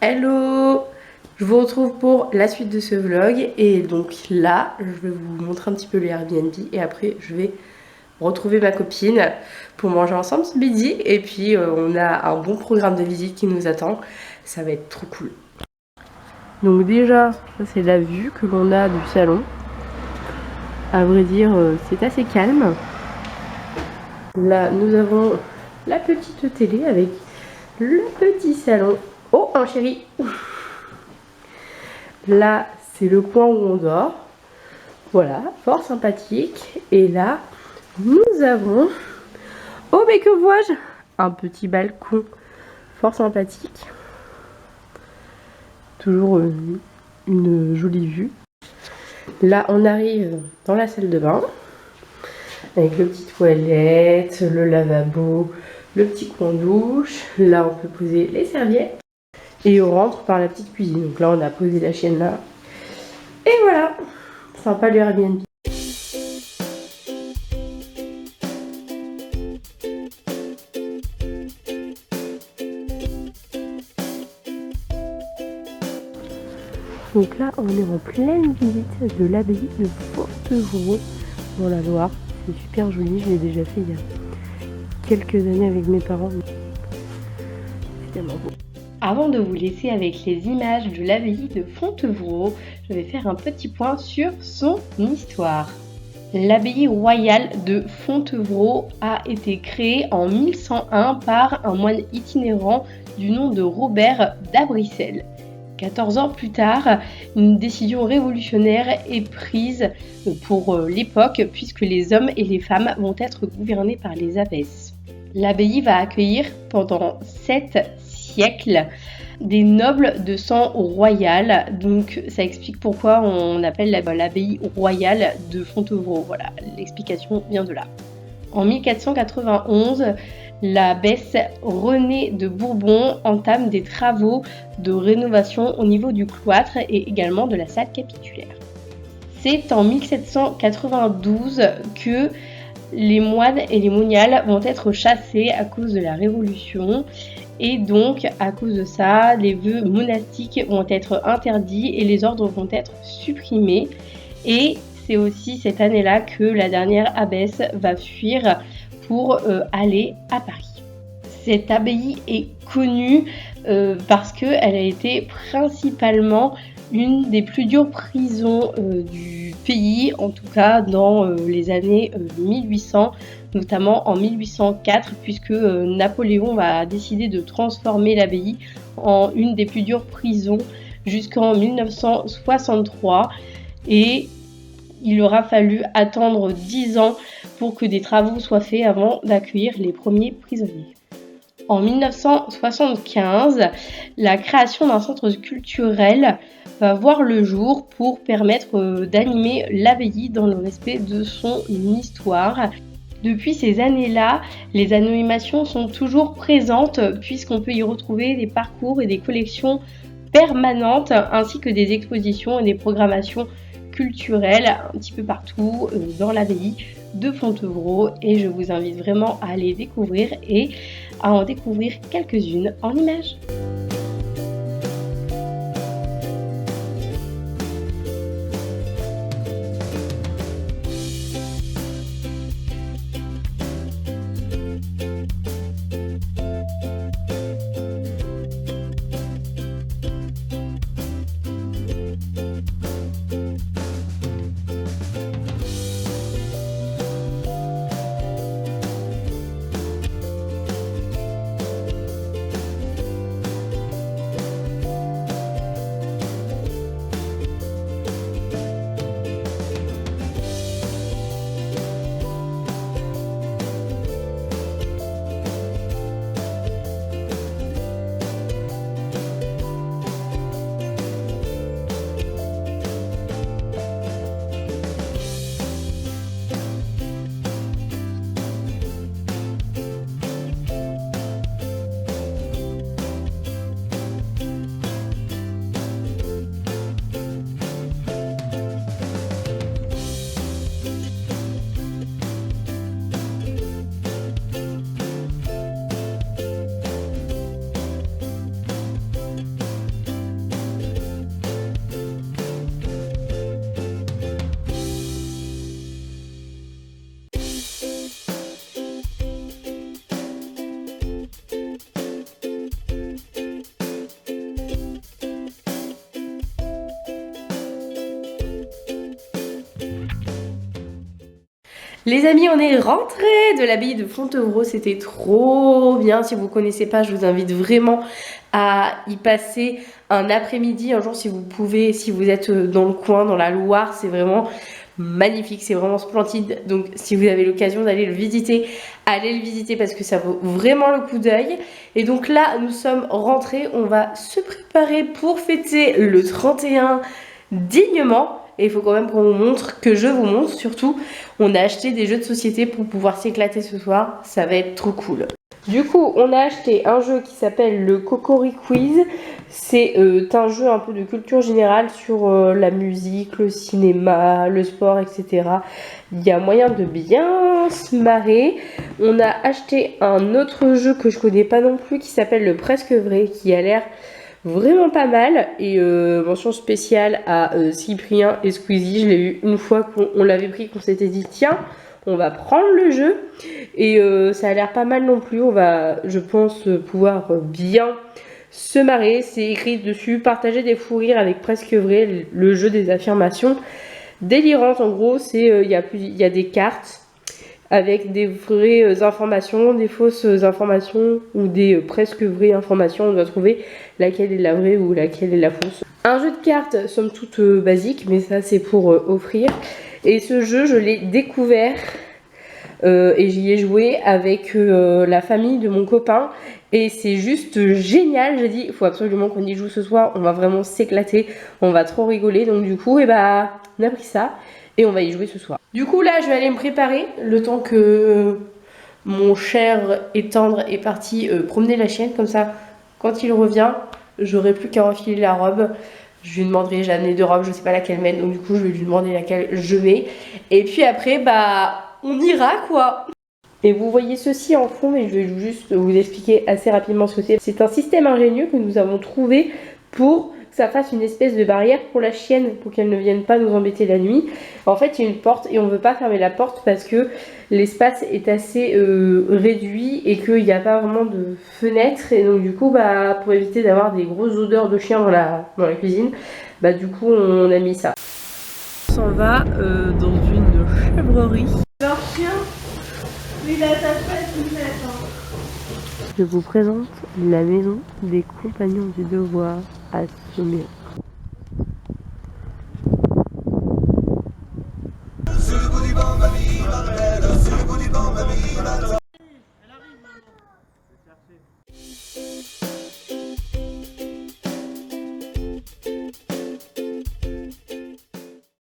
Hello! Je vous retrouve pour la suite de ce vlog et donc là je vais vous montrer un petit peu les Airbnb et après je vais retrouver ma copine pour manger ensemble ce midi et puis on a un bon programme de visite qui nous attend, ça va être trop cool. Donc déjà ça c'est la vue que l'on a du salon, à vrai dire c'est assez calme. Là nous avons la petite télé avec le petit salon. Oh, un chéri! Là, c'est le coin où on dort. Voilà, fort sympathique. Et là, nous avons... Oh, mais que vois-je? Un petit balcon fort sympathique. Toujours une jolie vue. Là, on arrive dans la salle de bain. Avec le petit toilette, le lavabo, le petit coin douche. Là, on peut poser les serviettes. Et on rentre par la petite cuisine. Donc là, on a posé la chienne là. Et voilà, sympa le Airbnb. Donc là, on est en pleine visite de l'abbaye de Fontevraud dans la Loire. C'est super joli, je l'ai déjà fait il y a quelques années avec mes parents. C'est tellement beau. Avant de vous laisser avec les images de l'abbaye de Fontevraud, je vais faire un petit point sur son histoire. L'abbaye royale de Fontevraud a été créée en 1101 par un moine itinérant du nom de Robert d'Abrissel. 14 ans plus tard, une décision révolutionnaire est prise pour l'époque puisque les hommes et les femmes vont être gouvernés par les abbesses. L'abbaye va accueillir pendant 7 siècles des nobles de sang royal, donc ça explique pourquoi on appelle l'abbaye royale de Fontevraud. Voilà, l'explication vient de là. En 1491, l'abbesse Renée de Bourbon entame des travaux de rénovation au niveau du cloître et également de la salle capitulaire. C'est en 1792 que les moines et les moniales vont être chassés à cause de la Révolution. Et donc, à cause de ça, les vœux monastiques vont être interdits et les ordres vont être supprimés. Et c'est aussi cette année-là que la dernière abbesse va fuir pour aller à Paris. Cette abbaye est connue parce qu'elle a été principalement une des plus dures prisons du pays, en tout cas dans les années 1800, notamment en 1804, puisque Napoléon va décider de transformer l'abbaye en une des plus dures prisons jusqu'en 1963, et il aura fallu attendre 10 ans pour que des travaux soient faits avant d'accueillir les premiers prisonniers. En 1975, la création d'un centre culturel va voir le jour pour permettre d'animer l'abbaye dans le respect de son histoire. Depuis ces années-là, les animations sont toujours présentes puisqu'on peut y retrouver des parcours et des collections permanentes ainsi que des expositions et des programmations culturelles un petit peu partout dans l'abbaye de Fontevraud, et je vous invite vraiment à aller découvrir et à en découvrir quelques-unes en images. Les amis, on est rentrés de l'abbaye de Fontevraud, c'était trop bien. Si vous ne connaissez pas, je vous invite vraiment à y passer un après-midi, un jour si vous pouvez, si vous êtes dans le coin, dans la Loire, c'est vraiment magnifique, c'est vraiment splendide. Donc si vous avez l'occasion d'aller le visiter, allez le visiter parce que ça vaut vraiment le coup d'œil. Et donc là, nous sommes rentrés, on va se préparer pour fêter le 31 dignement. Et il faut quand même qu'on vous montre, que je vous montre surtout, on a acheté des jeux de société pour pouvoir s'éclater ce soir, ça va être trop cool. Du coup, on a acheté un jeu qui s'appelle le Cocori Quiz. C'est un jeu un peu de culture générale sur la musique, le cinéma, le sport, etc. Il y a moyen de bien se marrer. On a acheté un autre jeu que je connais pas non plus qui s'appelle le Presque Vrai, qui a l'air vraiment pas mal. Et mention spéciale à Cyprien et Squeezie. Je l'ai eu une fois qu'on l'avait pris, qu'on s'était dit tiens, on va prendre le jeu. Et ça a l'air pas mal non plus. On va, je pense, pouvoir bien se marrer. C'est écrit dessus, partager des fous rires avec Presque Vrai, le jeu des affirmations délirantes. En gros, c'est il y a des cartes avec des vraies informations, des fausses informations ou des presque vraies informations. On doit trouver laquelle est la vraie ou laquelle est la fausse. Un jeu de cartes, somme toute basique, mais ça c'est pour offrir. Et ce jeu, je l'ai découvert et j'y ai joué avec la famille de mon copain. Et c'est juste génial. J'ai dit, il faut absolument qu'on y joue ce soir. On va vraiment s'éclater. On va trop rigoler. Donc du coup, on a pris ça. Et on va y jouer ce soir. Du coup là je vais aller me préparer le temps que mon cher et tendre est parti promener la chienne. Comme ça quand il revient j'aurai plus qu'à enfiler la robe. Je lui demanderai, j'ai amené 2 robes, je sais pas laquelle mettre. Donc du coup je vais lui demander laquelle je mets. Et puis après on ira quoi. Et vous voyez ceci en fond, mais je vais juste vous expliquer assez rapidement ce que c'est. C'est un système ingénieux que nous avons trouvé pour que ça fasse une espèce de barrière pour la chienne, pour qu'elle ne vienne pas nous embêter la nuit. En fait, il y a une porte et on ne veut pas fermer la porte parce que l'espace est assez réduit et qu'il n'y a pas vraiment de fenêtre. Et donc du coup, pour éviter d'avoir des grosses odeurs de chien dans la cuisine, du coup, on a mis ça. On s'en va dans une chèvrerie. Leur chien, il a sa tête, il attend. Je vous présente la maison des compagnons du devoir à Sommières.